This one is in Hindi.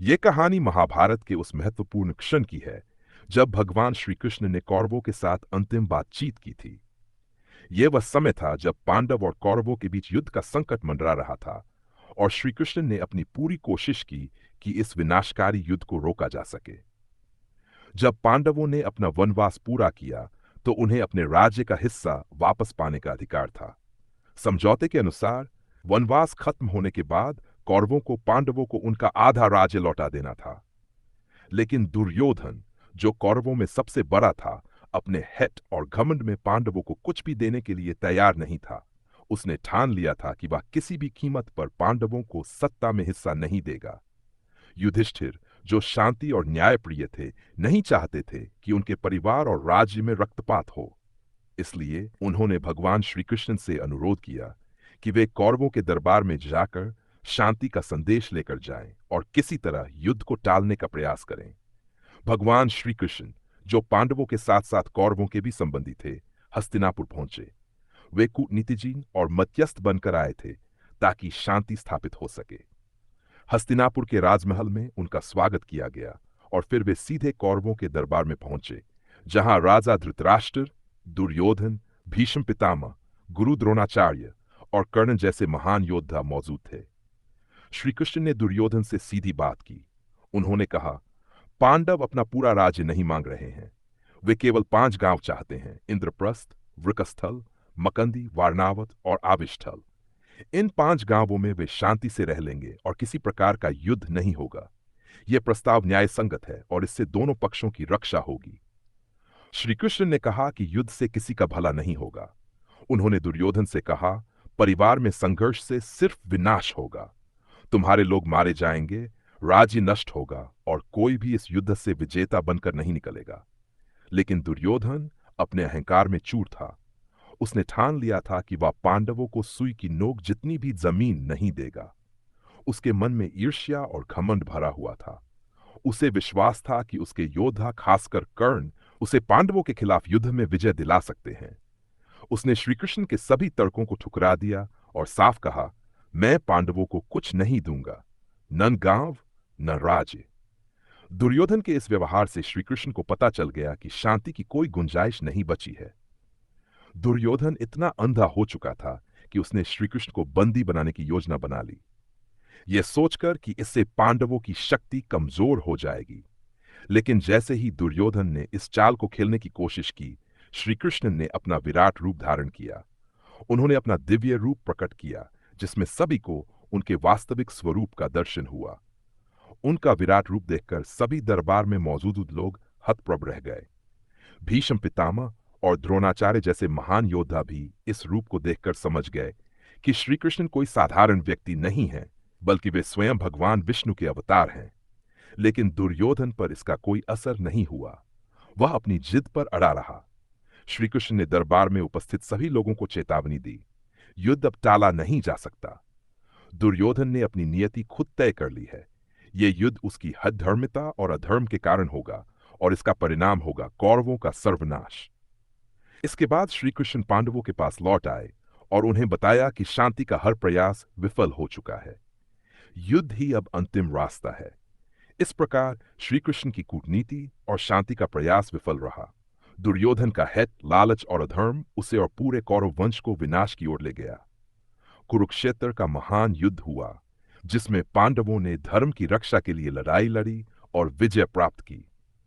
ये कहानी महाभारत के उस महत्वपूर्ण क्षण की है जब भगवान श्री कृष्ण ने कौरवों के साथ अंतिम बातचीत की थी। यह वह समय था जब पांडव और कौरवों के बीच युद्ध का संकट मंडरा रहा था और श्री कृष्ण ने अपनी पूरी कोशिश की कि इस विनाशकारी युद्ध को रोका जा सके। जब पांडवों ने अपना वनवास पूरा किया तो उन्हें अपने राज्य का हिस्सा वापस पाने का अधिकार था। समझौते के अनुसार वनवास खत्म होने के बाद कौरवों को पांडवों को उनका आधा राज्य लौटा देना था। लेकिन दुर्योधन, जो कौरवों में सबसे बड़ा था, अपने हेट और घमंड में पांडवों को कुछ भी देने के लिए तैयार नहीं था। उसने ठान लिया था कि वह किसी भी कीमत पर पांडवों को सत्ता में हिस्सा नहीं देगा। युधिष्ठिर, जो शांति और न्याय प्रिय थे, नहीं चाहते थे कि उनके परिवार और राज्य में रक्तपात हो। इसलिए उन्होंने भगवान श्री कृष्ण से अनुरोध किया कि वे कौरवों के दरबार में जाकर शांति का संदेश लेकर जाएं और किसी तरह युद्ध को टालने का प्रयास करें। भगवान श्री कृष्ण, जो पांडवों के साथ साथ कौरवों के भी संबंधी थे, हस्तिनापुर पहुंचे। वे कूटनीतिज्ञ और मध्यस्थ बनकर आए थे ताकि शांति स्थापित हो सके। हस्तिनापुर के राजमहल में उनका स्वागत किया गया और फिर वे सीधे कौरवों के दरबार में पहुंचे, जहां राजा धृतराष्ट्र, दुर्योधन, भीष्म पितामह, गुरु द्रोणाचार्य और कर्ण जैसे महान योद्धा मौजूद थे। श्री कृष्ण ने दुर्योधन से सीधी बात की। उन्होंने कहा, पांडव अपना पूरा राज्य नहीं मांग रहे हैं। वे केवल 5 गांव चाहते हैं: इंद्रप्रस्थ, वृकस्थल, मकंदी, वारणावत और आविष्ठल। इन 5 गांवों में वे शांति से रह लेंगे और किसी प्रकार का युद्ध नहीं होगा। यह प्रस्ताव न्याय संगत है और इससे दोनों पक्षों की रक्षा होगी। श्री कृष्ण ने कहा कि युद्ध से किसी का भला नहीं होगा। उन्होंने दुर्योधन से कहा, परिवार में संघर्ष से सिर्फ विनाश होगा। तुम्हारे लोग मारे जाएंगे, राज्य नष्ट होगा और कोई भी इस युद्ध से विजेता बनकर नहीं निकलेगा। लेकिन दुर्योधन अपने अहंकार में चूर था। उसने ठान लिया था कि वह पांडवों को सुई की नोक जितनी भी जमीन नहीं देगा। उसके मन में ईर्ष्या और घमंड भरा हुआ था। उसे विश्वास था कि उसके योद्धा, खासकर कर्ण, उसे पांडवों के खिलाफ युद्ध में विजय दिला सकते हैं। उसने श्री कृष्ण के सभी तर्कों को ठुकरा दिया और साफ कहा, मैं पांडवों को कुछ नहीं दूंगा, न गांव न राज्य। दुर्योधन के इस व्यवहार से श्री कृष्ण को पता चल गया कि शांति की कोई गुंजाइश नहीं बची है। दुर्योधन इतना अंधा हो चुका था कि उसने श्री कृष्ण को बंदी बनाने की योजना बना ली, यह सोचकर कि इससे पांडवों की शक्ति कमजोर हो जाएगी। लेकिन जैसे ही दुर्योधन ने इस चाल को खेलने की कोशिश की, श्री कृष्ण ने अपना विराट रूप धारण किया। उन्होंने अपना दिव्य रूप प्रकट किया, जिसमें सभी को उनके वास्तविक स्वरूप का दर्शन हुआ। उनका विराट रूप देखकर सभी दरबार में मौजूद लोग हतप्रभ रह गए। भीष्म पितामह और द्रोणाचार्य जैसे महान योद्धा भी इस रूप को देखकर समझ गए कि श्री कृष्ण कोई साधारण व्यक्ति नहीं है, बल्कि वे स्वयं भगवान विष्णु के अवतार हैं। लेकिन दुर्योधन पर इसका कोई असर नहीं हुआ। वह अपनी जिद पर अड़ा रहा। श्री कृष्ण ने दरबार में उपस्थित सभी लोगों को चेतावनी दी, युद्ध अब टाला नहीं जा सकता। दुर्योधन ने अपनी नियति खुद तय कर ली है। यह युद्ध उसकी हठधर्मिता और अधर्म के कारण होगा और इसका परिणाम होगा कौरवों का सर्वनाश। इसके बाद श्री कृष्ण पांडवों के पास लौट आए और उन्हें बताया कि शांति का हर प्रयास विफल हो चुका है। युद्ध ही अब अंतिम रास्ता है। इस प्रकार श्री कृष्ण की कूटनीति और शांति का प्रयास विफल रहा। दुर्योधन का हेत, लालच और अधर्म उसे और पूरे कौरव वंश को विनाश की ओर ले गया। कुरुक्षेत्र का महान युद्ध हुआ, जिसमें पांडवों ने धर्म की रक्षा के लिए लड़ाई लड़ी और विजय प्राप्त की।